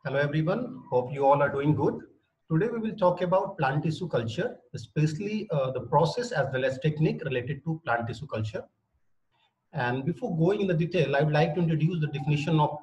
Hello everyone, hope you all are doing good. Today we will talk about plant tissue culture, especially the process as well as technique related to plant tissue culture. And before going in the detail, I would like to introduce the definition of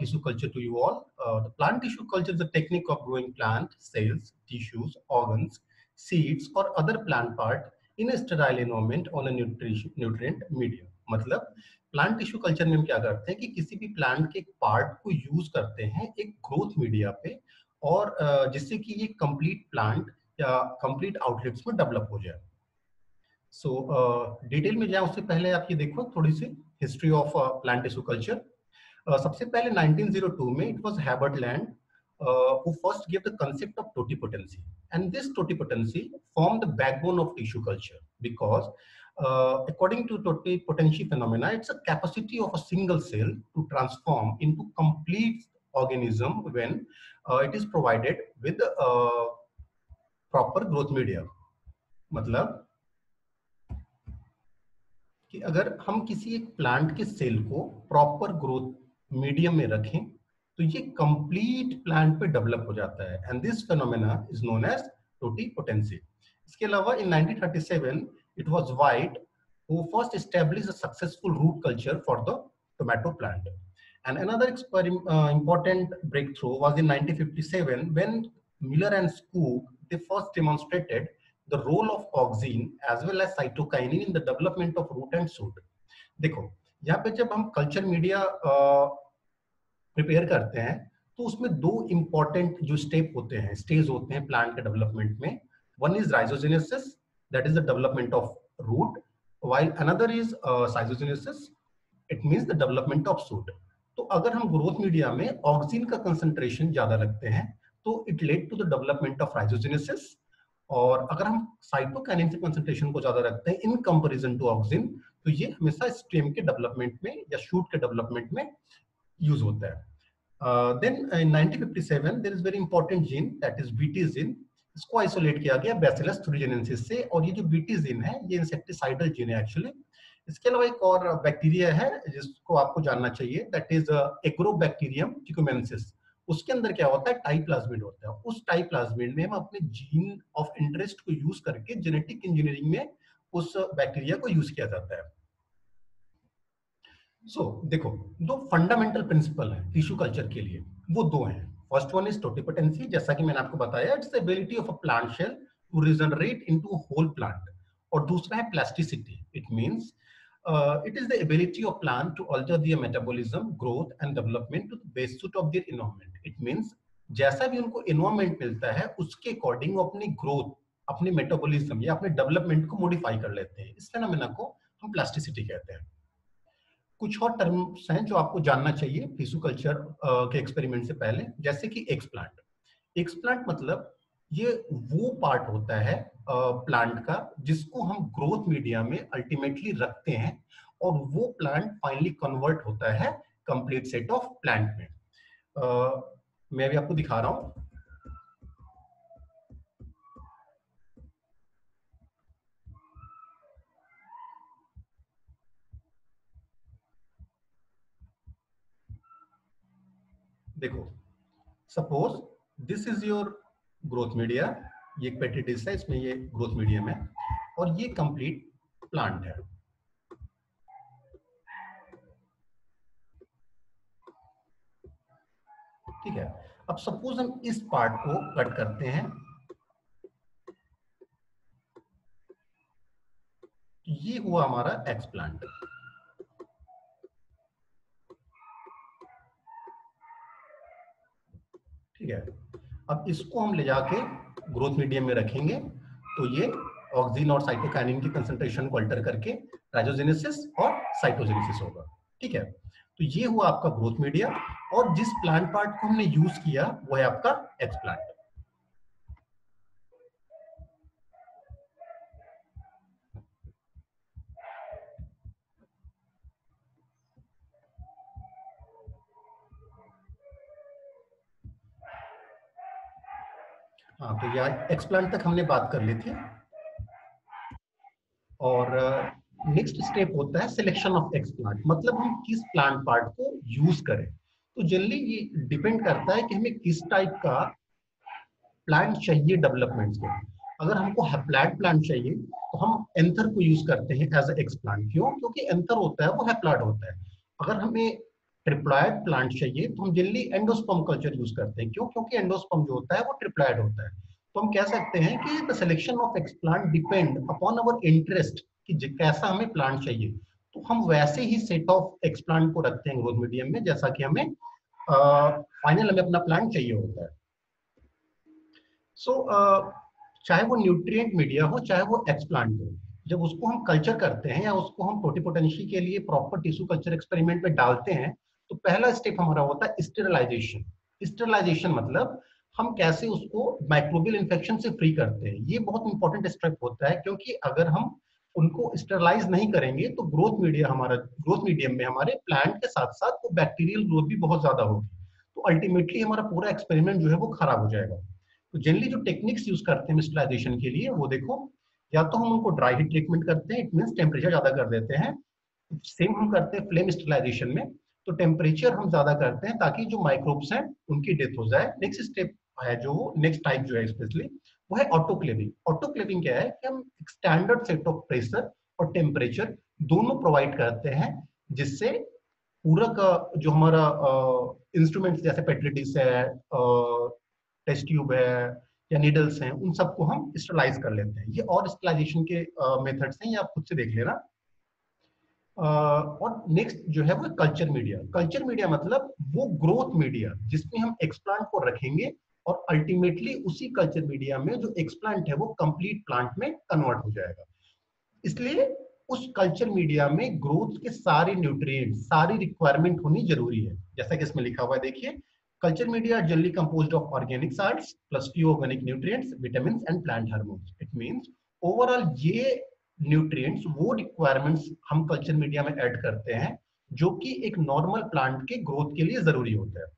tissue culture to you all. The plant tissue culture is the technique of growing plant, cells, tissues, organs, seeds or other plant part in a sterile environment on a nutrient medium. मतलब plant tissue culture में हम क्या करते हैं कि किसी भी plant के पार्ट को यूज करते हैं एक ग्रोथ मीडिया पे और जिससे कि ये कंप्लीट प्लांट या कंप्लीट आउटलेट्स में डेवलप हो जाए. सो डिटेल में जाए उससे पहले आप ये देखो थोड़ी सी history of plant tissue culture. सबसे पहले 1902 में it was Haberlandt who first gave the concept of totipotency, and this totipotency formed the backbone of tissue culture because according to totipotency phenomena, it's a capacity of a single cell to transform into complete organism when it is provided with proper growth media. मतलब कि अगर हम किसी एक plant के cell को proper growth medium में रखें तो ये कंप्लीट प्लांट पे डेवलप हो जाता है and this phenomena is known as totipotency. इसके अलावा in 1937 it was White who first established a successful root culture for the tomato plant. And another important breakthrough was in 1957 when Miller and Skoog they first demonstrated the role of auxin as well as cytokinin in the development of root and shoot. देखो यहाँ पे जब हम culture media prepare करते हैं तो उसमें दो इंपॉर्टेंट जो स्टेप होते हैं स्टेज होते हैं प्लांट के डेवलपमेंट में. One is rhizogenesis, that is the development of root, while another is cytogenesis, it means the development of shoot. तो अगर हम ग्रोथ मीडिया में ऑक्सीन का कंसंट्रेशन ज्यादा रखते हैं तो it led to the development of rhizogenesis, और अगर हम साइटोकाइनिन के कंसंट्रेशन को ज्यादा रखते हैं इन कंपैरिजन टू ऑक्सीन तो ये हमेशा स्टेम के डेवलपमेंट में या शूट के डेवलपमेंट में यूज होता है. Then in 1957 there is very important gene that is BT gene. इसको आइसोलेट किया गया बैसिलस thuringiensis से, और ये जो बीटी जीन है ये इंसेक्टिसाइडल जीन है एक्चुअली. इसके अलावा एक और बैक्टीरिया है जिसको आपको जानना चाहिए, दैट इज एग्रोबैक्टीरियम ट्यूमेंसिस. उसके अंदर क्या होता है, टाइप्लाज्मिड होता है. उस टाइप्लाज्मिड में हम अपने जीन ऑफ इंटरेस्ट को यूज करके जेनेटिक इंजीनियरिंग में उस बैक्टीरिया को यूज किया जाता है. देखो दो फंडामेंटल प्रिंसिपल है टिश्यू कल्चर के लिए, वो दो हैं. फर्स्ट वन इज टोटिपोटेंसी, जैसा कि मैंने आपको बताया, it's the ability of a plant cell to regenerate into whole plant. और दूसरा है plasticity, it means it is the ability of plant to alter their metabolism, growth and development to the best suit of their environment. It means जैसा भी उनको environment मिलता है उसके according वो अपनी ग्रोथ, अपने मेटाबॉलिज्म या अपने डेवलपमेंट को मॉडिफाई कर लेते हैं. इस फेनोमेना को हम प्लास्टिसिटी कहते हैं. कुछ और टर्म्स हैं जो आपको जानना चाहिए टिश्यू कल्चर के एक्सपेरिमेंट से पहले, जैसे कि एक्सप्लांट. एक्सप्लांट मतलब ये वो पार्ट होता है प्लांट का जिसको हम ग्रोथ मीडिया में अल्टीमेटली रखते हैं और वो प्लांट फाइनली कन्वर्ट होता है कंप्लीट सेट ऑफ प्लांट में. मैं भी आपको दिखा रहा हूं. देखो suppose this is your growth media, ये एक पेटी डिश है, इसमें ये ग्रोथ मीडियम है और ये कंप्लीट प्लांट है. ठीक है, अब सपोज हम इस पार्ट को कट करते हैं, ये हुआ हमारा एक्सप्लांट. ठीक है, अब इसको हम ले जाके ग्रोथ मीडियम में रखेंगे तो ये ऑक्सीन और साइटोकाइनिन की कंसंट्रेशन को अल्टर करके राइजोजेनेसिस और साइटोजेनेसिस होगा. ठीक है, तो ये हुआ आपका ग्रोथ मीडिया और जिस प्लांट पार्ट को हमने यूज किया वो है आपका एक्सप्लांट. हाँ, तो यार एक्सप्लांट तक हमने बात कर ली थी. और नेक्स्ट स्टेप होता है सिलेक्शन ऑफ एक्सप्लांट, मतलब हम किस प्लांट पार्ट को यूज करें. तो जनरली ये डिपेंड करता है कि हमें किस टाइप का प्लांट चाहिए डेवलपमेंट के। अगर हमको हैप्लॉइड प्लांट चाहिए तो हम एंथर को यूज करते हैं एज एक्स प्लांट। क्यों? क्योंकि एंथर होता है वो हैप्लॉइड होता है। अगर हमें ट्रिप्लॉइड प्लांट चाहिए तो हम जनरली एंडोस्पर्म कल्चर यूज करते हैं। क्यों? क्योंकि एंडोस्पर्म जो होता है वो ट्रिप्लॉइड होता है। तो हम कह सकते हैं कि the selection of x plant depend upon our interest कि कैसा हमें प्लांट चाहिए। तो हम वैसे ही सेट ऑफ एक्स प्लांट को रखते हैं ग्रोथ मीडियम में जैसा कि हमें फाइनल हमें अपना प्लांट चाहिए होता है। चाहे वो न्यूट्रिएंट मीडिया हो चाहे वो एक्सप्लांट हो, जब उसको हम कल्चर करते हैं या उसको हम टोटिपोटेंसी के लिए प्रॉपर टिश्यू कल्चर एक्सपेरिमेंट में डालते हैं तो पहला स्टेप हमारा होता है स्टेरिलाइजेशन। स्टेरिलाइजेशन मतलब हम कैसे उसको माइक्रोबियल इन्फेक्शन से फ्री करते हैं। ये बहुत इंपॉर्टेंट स्टेप होता है क्योंकि अगर हम उनको स्टेरलाइज नहीं करेंगे तो ग्रोथ मीडियम में हमारे प्लांट के साथ साथ वो बैक्टीरियल ग्रोथ भी बहुत ज्यादा होगी। तो अल्टीमेटली हमारा पूरा एक्सपेरिमेंट जो है वो खराब हो जाएगा। तो जनरली जो टेक्निक्स यूज करते हैं स्टेरिलाइजेशन के लिए वो देखो, या तो हम उनको ड्राई हीट ट्रीटमेंट करते हैं, इट मींस टेम्परेचर ज्यादा कर देते हैं। सेम हम करते हैं फ्लेम स्टेरिलाइजेशन में, तो टेम्परेचर हम ज्यादा करते हैं ताकि जो माइक्रोब्स हैं उनकी डेथ हो जाए। नेक्स्ट स्टेप है जो नेक्स्ट टाइप जो है स्पेशली वो है ऑटोक्लेविंग। ऑटोक्लेविंग क्या है कि हम एक स्टैंडर्ड सेट ऑफ प्रेशर और टेम्परेचर दोनों प्रोवाइड करते हैं जिससे पूरा का जो हमारा इंस्ट्रूमेंट्स जैसे पेट्री डिश है, टेस्ट ट्यूब है या नीडल्स हैं, उन सबको हम स्टरलाइज कर लेते हैं। ये और स्टरलाइजेशन के मेथड्स हैं, ये आप खुद से देख लेना। और नेक्स्ट जो है वो कल्चर मीडिया। कल्चर मीडिया मतलब वो ग्रोथ मीडिया जिसमें हम एक्सप्लांट को रखेंगे और अल्टीमेटली उसी कल्चर मीडिया में जो एक्सप्लांट है वो कंप्लीट प्लांट में कन्वर्ट हो जाएगा। इसलिए उस कल्चर मीडिया में ग्रोथ के सारे न्यूट्रिएंट्स, सारी रिक्वायरमेंट होनी जरूरी है। जैसा कि इसमें लिखा हुआ है देखिए, culture media generally composed of organic salts plus few organic nutrients, vitamins and plant hormones. It means overall ये न्यूट्रिएंट्स वो रिक्वायरमेंट्स हम कल्चर मीडिया में ऐड करते हैं जो कि एक नॉर्मल प्लांट के ग्रोथ के लिए जरूरी होता है।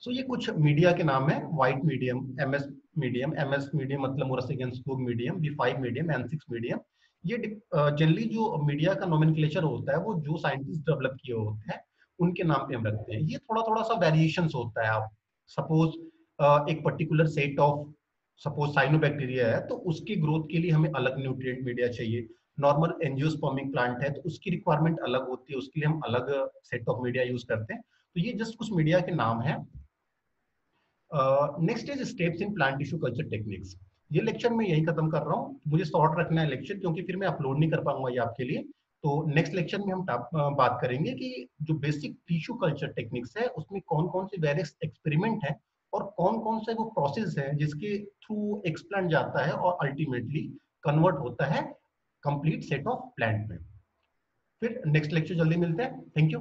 सो ये कुछ मीडिया के नाम है। व्हाइट मीडियम, एमएस मीडियम मतलब Murashige Skoog medium, B5 medium, N6 medium. ये जनरली जो मीडिया का नोमेनक्लेचर होता है वो जो साइंटिस्ट डेवलप किए होते हैं उनके नाम पे हम रखते हैं। ये थोड़ा थोड़ा सा वेरिएशंस होता है। आप सपोज एक particular set of suppose cyanobacteria है तो उसकी ग्रोथ के लिए हमें अलग न्यूट्रिएंट मीडिया चाहिए। नॉर्मल एंजियोस्पर्मिक प्लांट है तो उसकी रिक्वायरमेंट अलग होती है, उसके लिए हम अलग सेट ऑफ मीडिया यूज करते हैं। तो ये जस्ट कुछ मीडिया के नाम है। Next is steps in plant tissue culture techniques. ये लेक्चर मैं यही खत्म कर रहा हूँ, मुझे शॉर्ट रखना है लेक्चर क्योंकि फिर मैं अपलोड नहीं कर पाऊंगा ये आपके लिए। तो नेक्स्ट लेक्चर में हम बात करेंगे कि जो बेसिक टिश्यू कल्चर टेक्निक्स है उसमें कौन कौन से वेरियस एक्सपेरिमेंट है और कौन कौन से वो प्रोसेस है जिसके थ्रू एक्सप्लांट जाता है और अल्टीमेटली कन्वर्ट होता है कंप्लीट सेट ऑफ प्लांट में। फिर नेक्स्ट लेक्चर जल्दी मिलते हैं। Thank you.